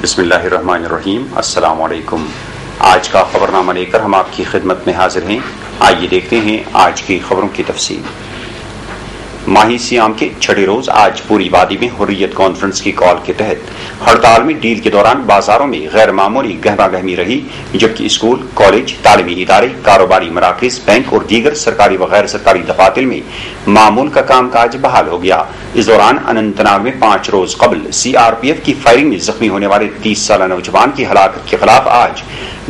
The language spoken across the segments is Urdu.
بسم اللہ الرحمن الرحیم۔ السلام علیکم۔ آج کا خبرنامہ لے کر ہم آپ کی خدمت میں حاضر ہیں۔ آئیے دیکھتے ہیں آج کی خبروں کی تفصیل۔ ماہی سیام کے چھٹے روز آج پوری وادی میں حریت کانفرنس کی کال کے تحت ہڑتال میں ڈیل کے دوران بازاروں میں غیر معمولی گہما گہمی رہی، جبکہ اسکول، کالج، تعلیمی ادارے، کاروباری مراکز، بینک اور دیگر سرکاری و غیر سرکاری دفاتر میں معمول کا کام کاج بحال ہو گیا۔ اس دوران اننت ناگ میں 5 روز قبل CRPF کی فائرنگ میں زخمی ہونے والے 30 سالہ نوجوان کی ہلاکت کے خلاف آج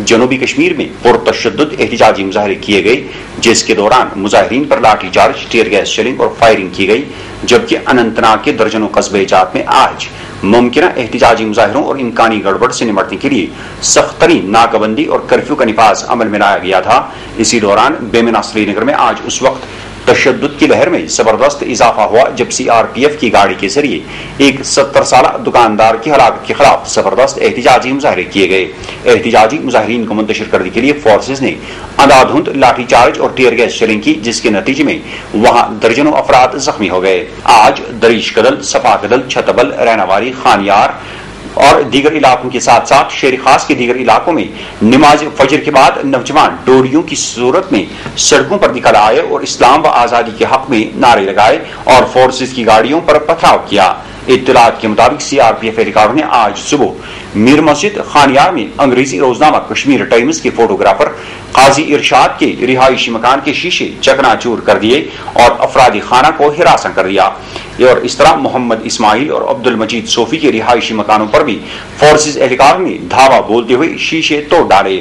جنوبی کشمیر میں پرتشدد احتجاجی مظاہرے کیے گئے، جس کے دوران مظاہرین پر لاٹھی چارج، ٹیئر گیس شیلنگ اور فائرنگ کی گئی، جبکہ اننت ناگ کے درجنوں قصبے جات میں آج ممکنہ احتجاجی مظاہروں اور امکانی گڑبڑ سے نمٹنے کے لیے سخت ترین ناکہ بندی اور کرفیو کا نفاذ عمل میں لایا گیا تھا۔ اسی دوران بیمنا سری نگر میں آج اس وقت تشدد کی لہر میں زبردست اضافہ ہوا جب CRPF کی گاڑی کے ذریعے ایک 70 سالہ دکاندار کی ہلاکت کے خلاف زبردست احتجاجی مظاہرے کیے گئے۔ احتجاجی مظاہرین کو منتشر کرنے کے لیے فورسز نے اندھا دھند لاٹھی چارج اور ٹیئر گیس شیلنگ کی، جس کے نتیجے میں وہاں درجنوں افراد زخمی ہو گئے۔ آج دریش کدل، سپا کدل، چھتبل، ریناواری، خانیار اور دیگر علاقوں کے ساتھ ساتھ شہر خاص کے دیگر علاقوں میں نماز فجر کے بعد نوجوان ڈوریوں کی صورت میں سڑکوں پر نکل آئے اور اسلام و آزادی کے حق میں نعرے لگائے اور فورسز کی گاڑیوں پر پتھراؤ کیا۔ اطلاعات کے مطابق CRPF اہلکاروں نے آج صبح میر مسجد خانیار میں انگریزی روزنامہ کشمیر ٹائمز کے فوٹوگرافر قاضی ارشاد کے رہائشی مکان کے شیشے چکنا چور کر دیے اور افرادی خانہ کو ہراساں کر دیا، اور اس طرح محمد اسماعیل اور عبد المجید صوفی کے رہائشی مکانوں پر بھی فورسز اہلکاروں نے دھاوا بولتے ہوئے شیشے توڑ ڈالے۔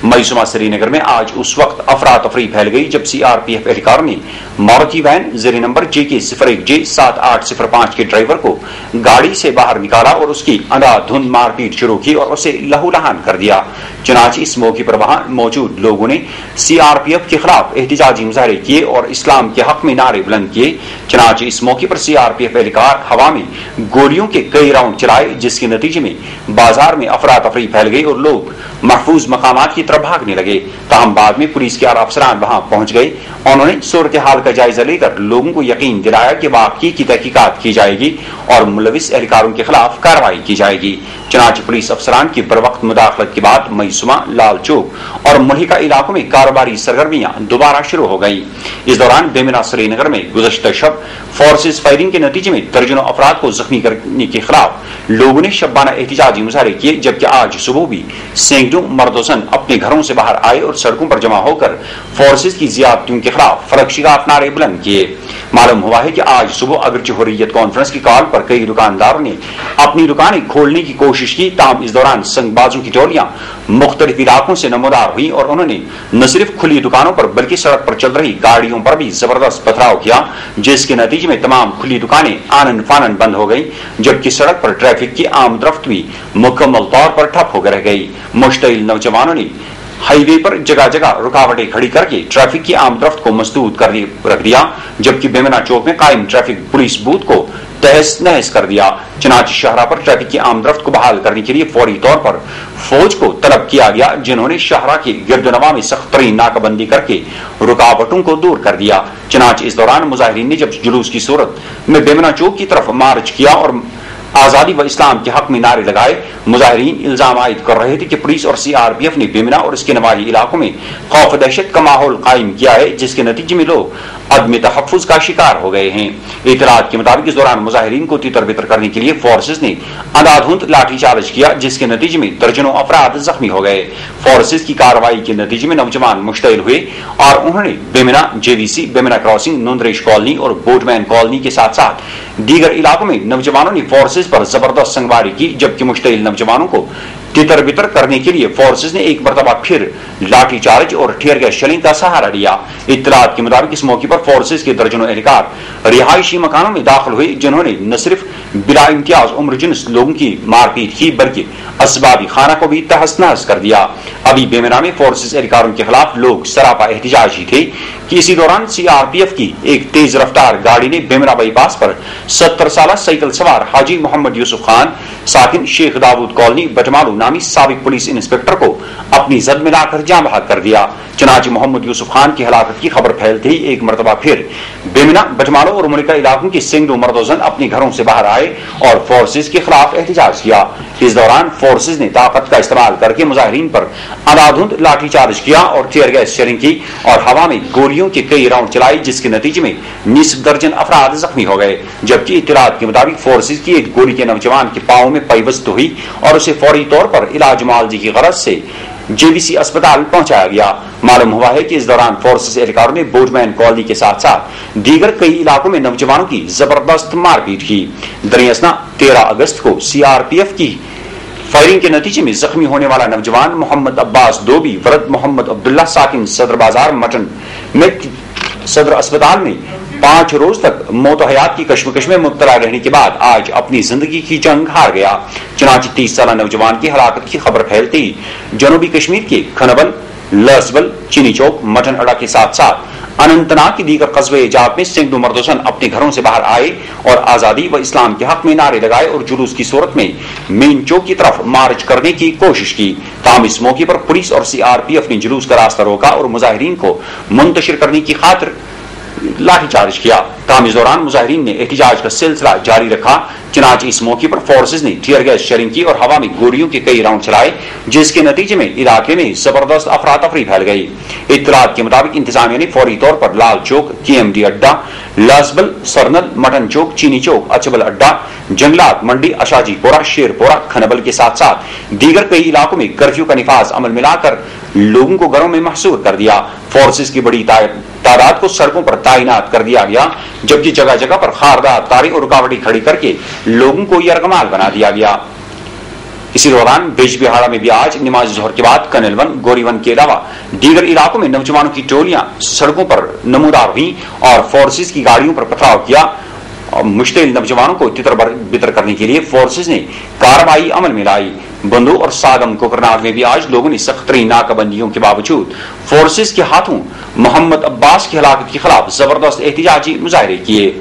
میسما سری نگر میں آج اس وقت افراتفری پھیل گئی جب CRPF اہلکاروں نے ماروتی وین زیر نمبر JK01J7805 کے ڈرائیور کو گاڑی سے باہر نکالا اور اس کی اندھا دھند مار پیٹ شروع کی اور اسے لہو لہان کر دیا۔ چنانچہ اس موقع پر وہاں موجود لوگوں نے CRPF کے خلاف احتجاجی مظاہرے کیے اور اسلام کے حق میں نعرے بلند کیے۔ چنانچہ اس موقع پر CRPF اہلکار ہوا میں گولیوں کے کئی راؤنڈ چلائے، جس کے نتیجے میں بازار میں افراتفری پھیل گئی اور لوگ محفوظ مقامات کی طرف بھاگنے لگے۔ تاہم بعد میں پولیس کے اعلیٰ افسران وہاں پہنچ گئے۔ انہوں نے صورتحال کا جائزہ لے کر لوگوں کو یقین دلایا کہ واقعے کی تحقیقات کی جائے گی اور ملوث اہلکاروں کے خلاف کارروائی کی جائے گی۔ چنانچہ پولیس افسران کی بروقت مداخلت کے بعد میسما، لال چوک اور ملحقہ علاقوں میں کاروباری سرگرمیاں دوبارہ شروع ہو گئیں۔ اس دوران بیمنا سری نگر میں گزشتہ شب فورسز فائرنگ کے نتیجے میں درجنوں افراد کو زخمی کرنے کے خلاف لوگوں نے شبانہ احتجاجی مظاہرے کیے، جبکہ آج صبح بھی سینکڑوں مرد و زن اپنے گھروں سے باہر آئے اور سڑکوں پر جمع ہو کر فورسز کی زیادتیوں کے خلاف فرق شگاف نعرے بلند کیے۔ معلوم ہوا ہے کہ آج صبح اگرچہ حریت کانفرنس کی کال پر کئی دکانداروں نے اپنی دکانیں کھولنے کی کوشش کی، تاہم اس دوران سنگ بازوں کی ٹولیاں مختلف علاقوں سے نمودار ہوئی اور انہوں نے نہ صرف کھلی دکانوں پر بلکہ سڑک پر چل رہی گاڑیوں پر بھی زبردست پتھراؤ کیا، جس کے نتیجے میں تمام کھلی دکانیں آنن فانن بند ہو گئیں، جبکہ سڑک پر ٹریفک کی آمد رفت بھی مکمل طور پر ٹھپ ہو کر رہ گئی۔ مشتعل نوجوانوں نے ہائی وے پر جگہ جگہ رکاوٹیں کھڑی کر کے ٹریفک کی آمد رفت کو مسدود کر رکھ دیا، جبکہ بیمنا چوک میں قائم ٹریفک پولیس بوتھ کو تہس نہس کر دیا۔ چنانچہ شاہراہ پر ٹریفک کی آمد رفت کو بحال کرنے کے لیے فوری طور پر فوج کو طلب کیا گیا، جنہوں نے شاہراہ کے گرد و نواح میں سخت ترین ناکہ بندی کر کے رکاوٹوں کو دور کر دیا۔ چنانچہ اس دوران مظاہرین نے جب جلوس کی صورت میں بیمنا چوک کی طرف مارچ کیا اور آزادی و اسلام کے حق میں نعرے لگائے، مظاہرین الزام عائد کر رہے تھے کہ پولیس اور CRPF نے بیمنا اور اس کے نواحی علاقوں میں خوف دہشت کا ماحول قائم کیا ہے، جس کے نتیجے میں لوگ عدم تحفظ کا شکار ہو گئے ہیں۔ اطلاعات کے مطابق اس دوران مظاہرین کو تیتر بتر کرنے کے لیے فورسز نے اندھا دھند لاٹھی چارج کیا، جس کے نتیجے میں درجنوں افراد زخمی ہو گئے۔ فورسز کی کارروائی کے نتیجے میں نوجوان مشتعل ہوئے اور انہوں نے بیمنا، JVC، بیمنا کراسنگ، نندریش کالونی اور بوٹ مین کالونی کے ساتھ ساتھ دیگر علاقوں میں نوجوانوں نے فورسز پر زبردست سنگباری کی، جبکہ مشتعل نوجوانوں کو تتر بتر کرنے کے لیے فورسز نے ایک مرتبہ پھر لاٹھی چارج اور ٹیئر گیس شیلنگ کا سہارا لیا۔ اطلاعات کے مطابق اس موقع پر فورسز کے درجنوں اہلکار رہائشی مکانوں میں داخل ہوئے، جنہوں نے نہ صرف بلا امتیاز عمر جنس لوگوں کی مار پیٹ کی بلکہ اسبابی خانہ کو بھی تہس نہس کر دیا۔ ابھی بیمنا میں فورسز اہلکاروں کے خلاف لوگ سراپا احتجاجی تھے کہ اسی دوران CRPF کی ایک تیز رفتار گاڑی نے بیمنا بائی پاس پر 70 سالہ سائیکل سوار حاجی محمد یوسف خان ساکن شیخ داود کالونی بٹمالو نامی سابق پولیس انسپکٹر کو اپنی زد میں لا کر جاں بحق کر دیا۔ چنانچہ محمد یوسف خان کی ہلاکت کی خبر پھیلتے ہی ایک مرتبہ پھر بیمنا، بٹمالو اور ملکہ علاقوں کے سینکڑوں مرد و زن اپنے گھروں سے باہر آئے آئے اور فورسز کے خلاف احتجاج کیا۔ اس دوران فورسز نے طاقت کا استعمال کر کے مظاہرین پر اندھادھند لاٹھی چارج کیا اور ٹیئر گیس شیلنگ کی اور ہوا میں گولیوں کے کئی راؤنڈ چلائی، جس کے نتیجے میں نصف درجن افراد زخمی ہو گئے، جبکہ اطلاعات کے مطابق فورسز کی ایک گولی کے نوجوان کے پاؤں میں پیوست ہوئی اور اسے فوری طور پر علاج معالجے کی غرض سے JVC اسپتال پہنچایا گیا۔ معلوم ہوا ہے کہ اس دوران فورسز اہلکاروں نے بوڈمین کالونی کے ساتھ ساتھ دیگر کئی علاقوں میں نوجوانوں کی زبردست مار پیٹ کی۔ دریں اثنا 13 اگست کو CRPF کی فائرنگ کے نتیجے میں زخمی ہونے والا نوجوان محمد عباس دوبی ورد محمد عبداللہ ساکن صدر بازار مٹن میں صدر اسپتال میں 5 روز تک موت و حیات کی کشمکش میں مبتلا رہنے کے بعد آج اپنی زندگی کی جنگ ہار گیا۔ چنانچہ 30 سالہ نوجوان کی ہلاکت کی خبر پھیلتے ہی جنوبی کشمیر کے کھنبل، لرسبل، چینی چوک، مٹن اڈا کے ساتھ ساتھ اننت ناگ کی دیگر قصبے جات میں سینکڑوں مردوسن اپنے گھروں سے باہر آئے اور آزادی و اسلام کے حق میں نعرے لگائے اور جلوس کی صورت میں مین چوک کی طرف مارچ کرنے کی کوشش کی۔ تاہم اس موقع پر پولیس اور CRPF نے جلوس کا راستہ روکا اور مظاہرین کو منتشر کرنے کی خاطر لاٹھی چارج کیا۔ تاہم اس دوران مظاہرین نے احتجاج کا سلسلہ جاری رکھا۔ چنانچہ اس موقع پر فورسز نے ٹیئر گیس شیلنگ کی اور ہوا میں گولیوں کے کئی راؤنڈ چلائے، جس کے نتیجے میں علاقے میں زبردست افراتفری پھیل گئی۔ اطلاعات کے مطابق انتظامیہ نے فوری طور پر لال چوک، KMD اڈا، لاسبل، سرنل، مٹن چوک، چینی چوک، اچبل اڈا، جنگلات منڈی، اشاجی پورہ، شیر پورہ، کھنبل کے ساتھ ساتھ دیگر کئی علاقوں میں کرفیو کا نفاذ عمل میں لا کر لوگوں کو گھروں میں محصور کر دیا۔ فورسز کی بڑی تعداد کو سڑکوں پر تعینات کر دیا گیا، جبکہ جگہ جگہ پر خاردار تاریں اور رکاوٹیں کھڑی کر کے لوگوں کو یرغمال بنا دیا گیا۔ اسی دوران بیج بہاڑا میں بھی آج نماز ظہر کے بعد کنل ون، گوری ون کے علاوہ دیگر علاقوں میں نوجوانوں کی ٹولیاں سڑکوں پر نمودار ہوئیں اور فورسز کی گاڑیوں پر پتھراؤ کیا۔ مشتعل نوجوانوں کو تتر بتر کرنے کے لیے فورسز نے کارروائی عمل میں لائی۔ بندو اور ساگم کوکرناگ میں بھی آج لوگوں نے سخت ترین ناکہ بندیوں کے باوجود فورسز کے ہاتھوں محمد عباس کی ہلاکت کے خلاف زبردست احتجاجی مظاہرے کیے۔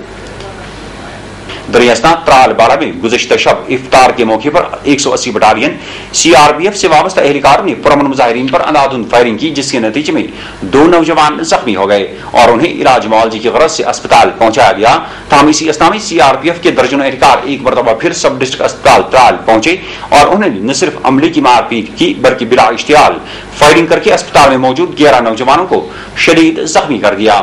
دریں اثنا ترال باڑہ میں گزشتہ شب افطار کے موقع پر 180 بٹالین CRPF سے وابستہ اہلکاروں نے پرامن مظاہرین پر اندھادھند فائرنگ کی، جس کے نتیجے میں 2 نوجوان زخمی ہو گئے اور انہیں علاج معالجے کی غرض سے اسپتال پہنچایا گیا۔ تاہم اسی اثنا میں CRPF کے درجنوں اہلکار ایک مرتبہ پھر سب ڈسٹرکٹ اسپتال ترال پہنچے اور انہوں نے نہ صرف عملے کی مار پیٹ کی بلکہ بلا اشتعال فائرنگ کر کے اسپتال میں موجود 11 نوجوانوں کو شدید زخمی کر دیا۔